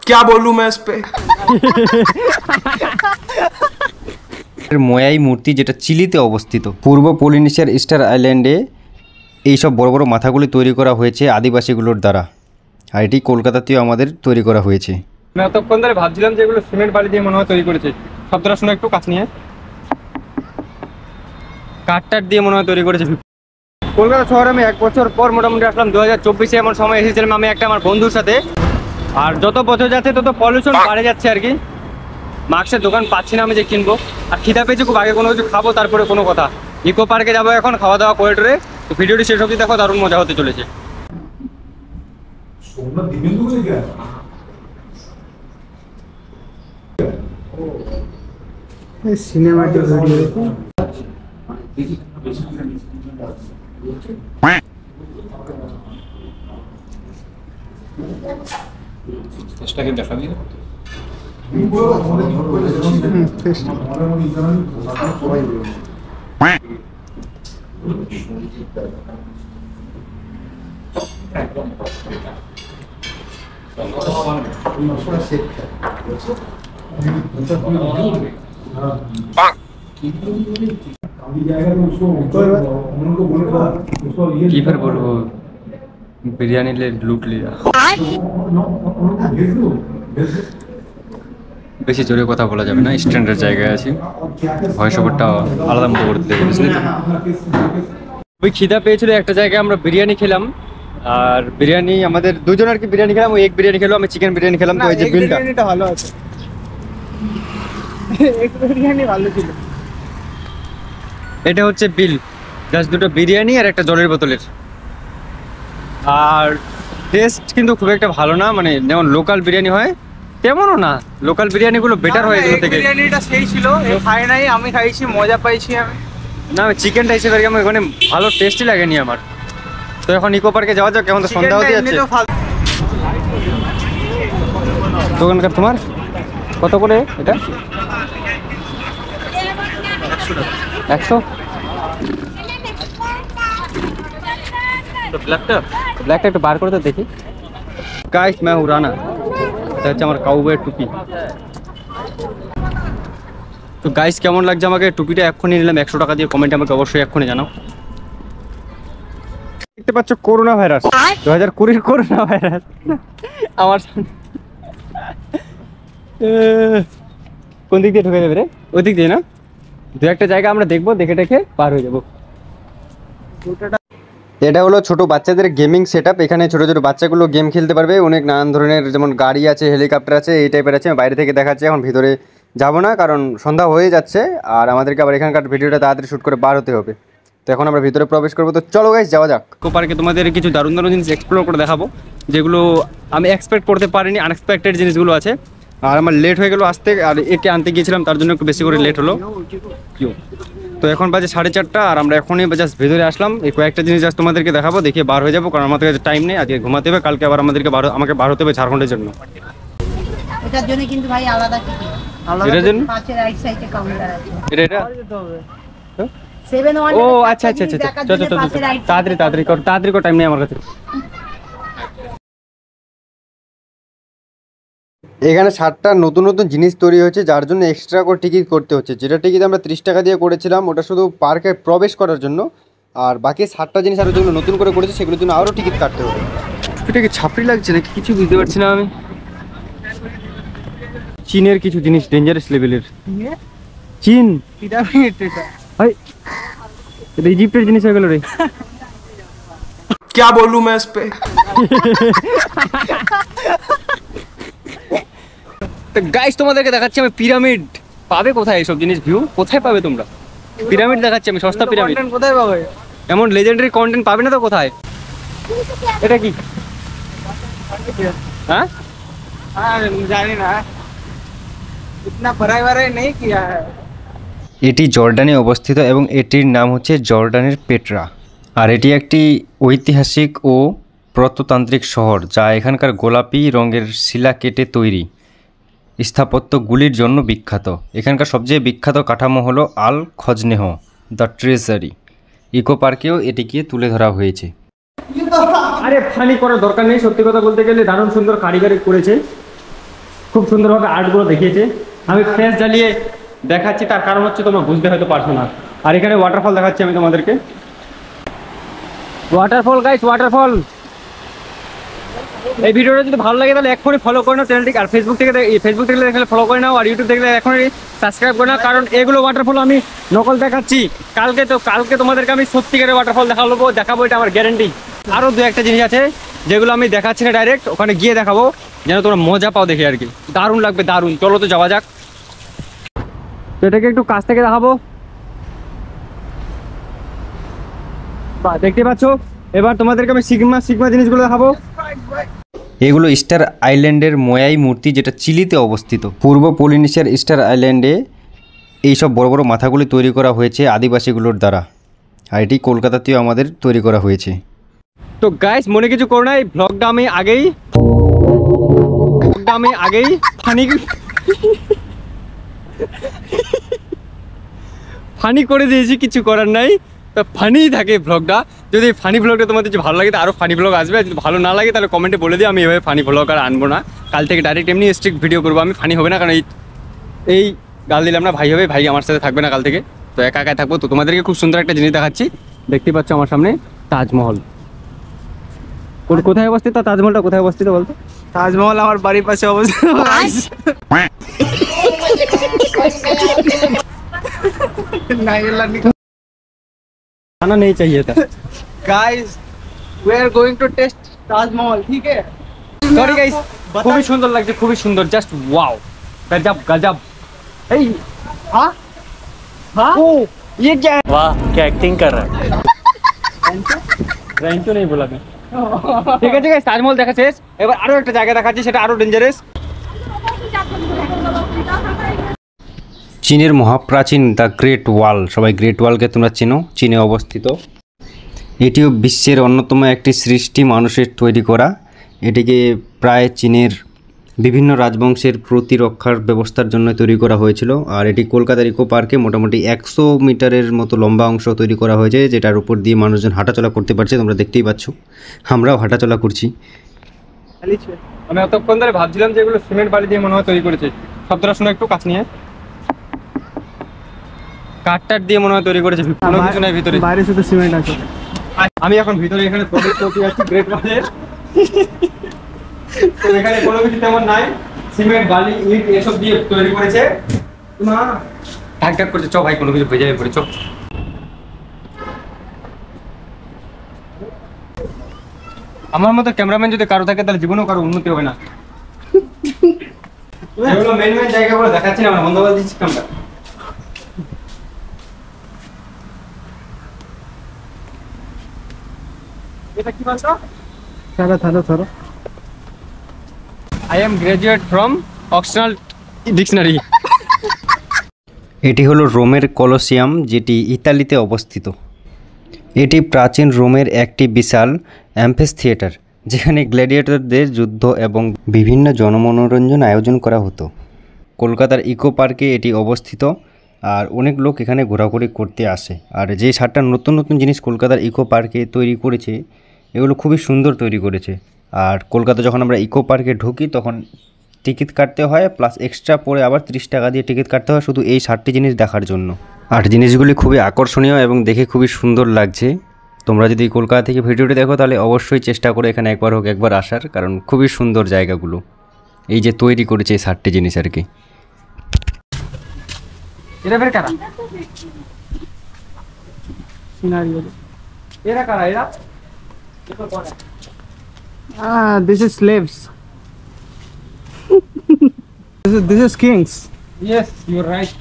क्या बोलूं मैं इस पे। মোয়াই মূর্তি যেটা চিলিতে অবস্থিত। পূর্ব পলিনেশিয়ার স্টার আইল্যান্ডে এইসব বড় বড় মাথাগুলি তৈরি করা হয়েছে আদিবাসীগুলোর দ্বারা, আর এটি কলকাতাতেও আমাদের তৈরি করা হয়েছে। আমি এতক্ষণ ধরে ভাবছিলাম যে এগুলো সিমেন্ট বালি দিয়ে মনে হয় তৈরি করেছে। শব্দটা শুনে একটু কাছ নিয়ে কাঠটার দিয়ে মনে হয় তৈরি করেছে। কলকাতা শহরে আমি 1 বছর পর মোটামুটি আসলাম 2024-এ। এমন সময় এসেছিলাম আমি একটা আমার বন্ধুর সাথে। আর যত বছর যাচ্ছে তত পলিউশন বাড়ে যাচ্ছে আর কি। মাস্কের দোকান পাচ্ছি না আমি যে কিনবো, আর খিদা পেয়েছে খুব। আগে কোনো কিছু খাবো তারপরে কোনো কথা। ইকো পার্কে যাবো এখন, খাওয়া দাওয়া করে টোরে। তো ভিডিওটি শেষ অবধি দেখো, দারুণ মজা হতে চলেছে। সিনেমাটিক চেষ্টাকে দেখা দিই। কি ফের বলবো, বিরিয়ানি লুট লিয়া। বেশি জোরে কথা বলা যাবে না, স্ট্যান্ডার্ড জায়গায় আছি। ভয়েস ওভারটা আলাদা মতো করতে দেবে, বুঝলি তো। ওই খিদা পেয়েছিল একটা জায়গায়, আমরা বিরিয়ানি খেলাম। আর বিরিয়ানি আমাদের দুজন আর কি বিরিয়ানি খেলাম। ওই এক বিরিয়ানি খেলাম, আমি চিকেন বিরিয়ানি খেলাম। তো এই যে বিলটা ভালো আছে, এক বিরিয়ানি ভালো ছিল। এটা হচ্ছে বিল, জাস্ট দুটো বিরিয়ানি আর একটা জলের বোতলের। আর টেস্ট কিন্তু খুব একটা ভালো না, মানে যেমন লোকাল বিরিয়ানি হয় তেমনও না। লোকাল বিরিয়ানিগুলো বেটার হয় এগুলো থেকে। বিরিয়ানিটা সেই ছিল, খাই নাই, আমি খাইছি, মজা পাইছি আমি। না আমি চিকেনটা হিসেবে আমার এখানে ভালো টেস্টই লাগেনি আমার। তো এখন ইকো পার্কে যাওয়া যাক, কেমন তো সন্ধ্যা হতে যাচ্ছে। দোকানকার তোমার কত করে এটা? 100। ব্ল্যাকটা একটু বার করে তো দেখি। গাইস मैं हूं राना, এটা হচ্ছে আমার কাউবয়ের টুপি। তো গাইস কেমন লাগছে আমাকে টুপিটা? এক্ষুনি নিলাম 100 টাকা দিয়ে। কমেন্টে আমাকে অবশ্যই এক্ষুনি জানাও। দেখতে পাচ্ছ করোনা ভাইরাস, 2020 করোনা ভাইরাস আমার কোন দিক দিয়ে ঢুকে যাবে রে? ওই দিক দিয়ে না, দু একটা জায়গা আমরা দেখবো, দেখে দেখে পার হয়ে যাবো। এটা হলো ছোট বাচ্চাদের গেমিং সেটআপ। এখানে ছোট ছোট বাচ্চাগুলো গেম খেলতে পারবে। অনেক নানান ধরনের, যেমন গাড়ি আছে, হেলিকপ্টার আছে, এই টাইপের আছে। বাইরে থেকে দেখাচ্ছে, এখন ভিতরে যাব না কারণ সন্ধ্যা হয়ে যাচ্ছে। আর আমাদেরকে আবার এখানকার ভিডিওটা তাড়াতাড়ি শ্যুট করে বার হতে হবে। তো এখন আমরা ভিতরে প্রবেশ করবো। তো চলো গাইস যাওয়া যাক। ইকো পার্কে তোমাদের কিছু দারুণ দারুণ জিনিস এক্সপ্লোর করে দেখাবো, যেগুলো আমি এক্সপেক্ট করতে পারিনি। আনএক্সপেক্টেড জিনিসগুলো আছে। আর আমার লেট হয়ে গেলো আসতে, আর একে আনতে গিয়েছিলাম, তার জন্য একটু বেশি করে লেট হলো। তো এখন বাজে 4:30, আর আমরা এখনই জাস্ট ভেতরে আসলাম। এই কয়েকটা জিনিস জাস্ট তোমাদেরকে দেখাবো, দেখিয়ে বার হয়ে যাবো, কারণ আমাদের কাছে টাইম নেই। আজকে ঘুমাতে হবে, কালকে আবার আমাকে বার হতে হবে ঝাড়খণ্ডের জন্য। এটার জন্য কিন্তু ভাই আলাদা টিকিট, এটার জন্য পাশের রাইট সাইডে কাউন্টার আছে। এটা 7-1 ও আচ্ছা আচ্ছা আচ্ছা, চলো চলো তাড়াতাড়ি কর, টাইম নেই আমার কাছে। এখানে 7টা নতুন নতুন জিনিস তৈরি হয়েছে, যার জন্য এক্সট্রা করে টিকিট করতে হচ্ছে। যেটা টিকিট আমরা 30 টাকা দিয়ে করেছিলাম, ওটা শুধু পার্কে প্রবেশ করার জন্য। আর বাকি 7টা জিনিস আরও যেগুলো নতুন করে করেছে, সেগুলোর জন্য আরও টিকিট কাটতে হবে। এটা কি ছাপড়ি লাগছে নাকি কিছু বুঝতে পারছি না আমি। চীনের কিছু জিনিস ডেঞ্জারাস লেভেলের। চীন পিরামিড, এটা ভাই, এটা ইজিপ্টের জিনিস হয়ে গেল রে। क्या बोलूं मैं इस पे। তো গাইস তোমাদেরকে দেখাচ্ছি আমি পিরামিড। পাবে কোথায় এইসব জিনিস? ভিউ কোথায় পাবে তোমরা? পিরামিড দেখাচ্ছি আমি, সস্তা পিরামিড। কোথায় পাবে? এমন লেজেন্ডারি কন্টেন্ট পাবে না তো কোথায়? এটা কি? হ্যাঁ জানি না, इतना पढ़ाई नहीं किया है। এটি জর্ডানে অবস্থিত এবং এটির নাম হচ্ছে জর্ডানের পেট্রা। আর এটি একটি ঐতিহাসিক ও প্রত্নতান্ত্রিক শহর, যা এখানকার গোলাপি রঙের শিলা কেটে তৈরি স্থাপত্যগুলির জন্য বিখ্যাত। এখানকার সবচেয়ে বিখ্যাত কাঠামো হলো আল খজনেহ দ্য ট্রেজারি। ইকো পার্কেও এটিকে তুলে ধরা হয়েছে। আরে ফানি করার দরকার নেই, সত্যি কথা বলতে গেলে দারুণ সুন্দর কারিগরি করেছে, খুব সুন্দরভাবে আর্টগুলো দেখিয়েছে। আমি ফ্রেশ জ্বালিয়ে দেখাচ্ছি, তার কারণ হচ্ছে তোমরা বুঝতে হয়তো পারছো না। আর এখানে ওয়াটারফল দেখাচ্ছি আমি তোমাদেরকে, ওয়াটারফল গাইস, ওয়াটারফল। এই ভিডিওটা যদি ভালো লাগে তাহলে এখনই ফলো করে নাও চ্যানেলটিকে, আর ফেসবুক থেকে দেখলে ফলো করে নাও, আর ইউটিউব থেকে এখনই সাবস্ক্রাইব করে নাও, কারণ এগুলো ওয়াটারফল আমি নকল দেখাচ্ছি। কালকে তোমাদেরকে আমি সত্যিকারের ওয়াটারফল দেখাবো, এটা আমার গ্যারেন্টি। আরও দু একটা জিনিস আছে যেগুলো আমি দেখাচ্ছি না ডাইরেক্ট, ওখানে গিয়ে দেখাবো, যেন তোমরা মজা পাও দেখে আর কি, দারুণ লাগবে, দারুণ। চলো তো যাওয়া যাক। তো এটাকে একটু কাছ থেকে দেখাবো, দেখতে পাচ্ছ। এবার তোমাদেরকে আমি সিগমা জিনিসগুলো দেখাবো। এগুলো স্টার আইল্যান্ডের মোয়াই মূর্তি, যেটা চিলিতে অবস্থিত। পূর্ব পলিনেশিয়ার স্টার আইল্যান্ডে এইসব বড় বড় মাথাগুলি তৈরি করা হয়েছে আদিবাসীগুলোর দ্বারা, আর এটি কলকাতাতেও আমাদের তৈরি করা হয়েছে। তো গাইস মনে কিছু করো না, এই ব্লগটা আমি আগেই ফানি করে দিয়েছি, কিছু করার নাই। তো ফানিই থাকে ব্লগটা। যদি ফানি ব্লগটা তোমাদের যদি ভালো লাগে তো আরও ফানি ব্লগ আসবে, যদি ভালো না লাগে তাহলে কমেন্টে বলে দিও, আমি এভাবে ফানি ব্লগ আর আনবো না। কাল থেকে ডাইরেক্ট এমনি স্ট্রিক্ট ভিডিও করবো আমি, ফানি হবে না, কারণ এই গাল দিলাম না, ভাই হবে, ভাই আমার সাথে থাকবে না কাল থেকে, তো একা একাই থাকবো। তো তোমাদেরকে খুব সুন্দর একটা জিনিস দেখাচ্ছি, দেখতেই পাচ্ছ আমার সামনে তাজমহল। কোথায় অবস্থিত তাজমহলটা, কোথায় অবস্থিত বলতো? তাজমহল আমার বাড়ির পাশে অবস্থিত। खाना नहीं चाहिए था। Guys we are going to test Taj Mahal, ठीक है? सॉरी गाइस, খুবই সুন্দর লাগছে, খুবই সুন্দর, জাস্ট ওয়াও, गजब गजब। এই हां हां ओ ये क्या है? वाह क्या एक्टिंग कर रहा है। रैंचो नहीं बोला मैं। ঠিক আছে গাইস, তাজমহল দেখা শেষ, এবার আরো একটা জায়গা দেখাচ্ছি, সেটা আরো ডেঞ্জারাস। চীনের মহাপ্রাচীন দ্য গ্রেট ওয়াল, সবাই গ্রেট ওয়ালকে তোমরা চেনো, চীনে অবস্থিত। এটিও বিশ্বের অন্যতম একটি সৃষ্টি, মানুষের তৈরি করা। এটিকে প্রায় চীনের বিভিন্ন রাজবংশের প্রতিরক্ষার ব্যবস্থার জন্য তৈরি করা হয়েছিল। আর এটি কলকাতার ইকো পার্কে মোটামুটি 100 মিটারের মতো লম্বা অংশ তৈরি করা হয়েছে, যেটার উপর দিয়ে মানুষজন হাঁটাচলা করতে পারছে, তোমরা দেখতেই পাচ্ছ, আমরাও হাঁটাচলা করছি। আমি এতক্ষণ ধরে ভাবছিলাম যে এগুলো সিমেন্ট বালি দিয়ে মনে হয় তৈরি করেছে। শব্দটা শুনে একটু কাছ নিয়ে, কাঠটার দিয়ে মনে হয় তৈরি করেছে, কোনো কিছু নাই ভিতরে, বাইরে শুধু সিমেন্ট আছে। আমি এখন ভিতরে এখানে প্রবেশ করতে যাচ্ছি গ্রেট ওয়ালের। তো এখানে কোনো কিছু তেমন নাই, সিমেন্ট বালি ইট এসব দিয়ে তৈরি করেছে। না ঢাক ঢাক করছে, চ ভাই কোনো কিছু ভেজে পড়ে, চ। আমার মতো ক্যামেরাম্যান যদি কারো থাকে তাহলে জীবনেও কারো উন্নতি হবে না। এগুলো মেন জায়গাগুলো দেখাচ্ছি না, আমরা বন্ধ করে দিচ্ছি ক্যামেরা। এটা কি বলছো? থারো I am graduate from Oxford Dictionary. এটি হলো রোমের কলোসিয়াম, যেটি ইতালিতে অবস্থিত। এটি প্রাচীন রোমের একটি বিশাল অ্যাম্ফিথিয়েটার, যেখানে গ্ল্যাডিয়েটরদের যুদ্ধ এবং বিভিন্ন জনমনোরঞ্জন আয়োজন করা হতো। কলকাতার ইকো পার্কে এটি অবস্থিত, আর অনেক লোক এখানে ঘোরাঘুরি করতে আসে। আর যে 7টা নতুন নতুন জিনিস কলকাতার ইকো পার্কে তৈরি করেছে, এগুলো খুবই সুন্দর তৈরি করেছে। আর কলকাতা যখন আমরা ইকো পার্কে ঢুকি তখন টিকিট কাটতে হয়, প্লাস এক্সট্রা পরে আবার 30 টাকা দিয়ে টিকিট কাটতে হয়, শুধু এই 7টি জিনিস দেখার জন্য। আর জিনিসগুলি খুবই আকর্ষণীয় এবং দেখে খুবই সুন্দর লাগছে। তোমরা যদি কলকাতা থেকে ভিডিওটি দেখো তাহলে অবশ্যই চেষ্টা করো এখানে একবার আসার, কারণ খুবই সুন্দর জায়গাগুলো, এই যে তৈরি করেছে এই 7টি জিনিস আর কি। এরা বের কারা? সিনারিও। এরা কারা? এরা this is slaves. this is kings. Yes, you are right.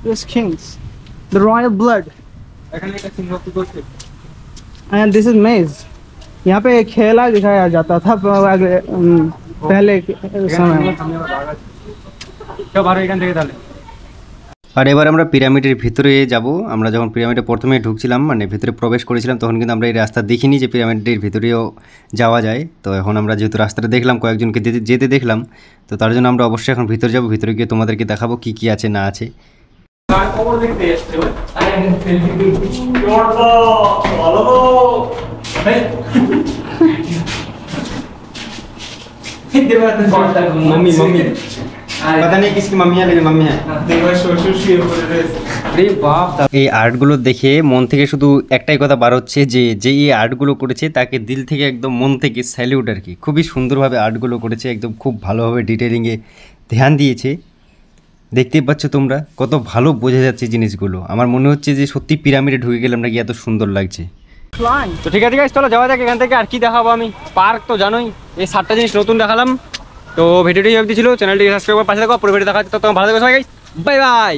This is kings. The royal blood. এখানে একটা সিংহ কি করছে? And this is maze. यहाँ पे एक खेला दिखाया जाता था पहले समय में। কেউ ভালো এখান থেকে তাহলে। আর এবার আমরা পিরামিডের ভিতরে যাব। আমরা যখন পিরামিডে প্রথমে ঢুকছিলাম, মানে ভিতরে প্রবেশ করেছিলাম, তখন কিন্তু আমরা এই রাস্তা দেখিনি যে পিরামিডের ভিতরেও যাওয়া যায়। তো এখন আমরা যেহেতু রাস্তাটা দেখলাম, কয়েকজনকে যেতে দেখলাম, তো তার জন্য আমরা অবশ্যই এখন ভিতরে যাব। ভিতরে গিয়ে তোমাদেরকে দেখাবো কি কি আছে না আছে। मम्मी मम्मी पता नहीं किसकी मम्मी है लेकिन मम्मी है अरे बाप এই আর্টগুলো দেখে মন থেকে শুধু একটাই কথা বার হচ্ছে যে যে এই আর্টগুলো করেছে তাকে দিল থেকে একদম মন থেকে স্যালিউট আর কি। খুবই সুন্দরভাবে আর্টগুলো করেছে, একদম খুব ভালোভাবে ডিটেলিংয়ে ধ্যান দিয়েছে। দেখতেই পাচ্ছ তোমরা কত ভালো বোঝা যাচ্ছে জিনিসগুলো। আমার মনে হচ্ছে যে সত্যি পিরামিডে ঢুকে গেলাম নাকি, এত সুন্দর লাগছে। তো ঠিক আছে গাইস, চলো যাওয়া যাক এখান থেকে। আর কি দেখাবো আমি, পার্ক তো জানোই, এই 7টা জিনিস নতুন দেখালাম। তো ভিডিওটি অবধি ছিল, চ্যানেলটি সাবস্ক্রাইব করে পাশে থাকো, পুরো ভিডিও দেখা হচ্ছে। তো তোমার ভালো থাকো সবাই গাইস, বাই বাই।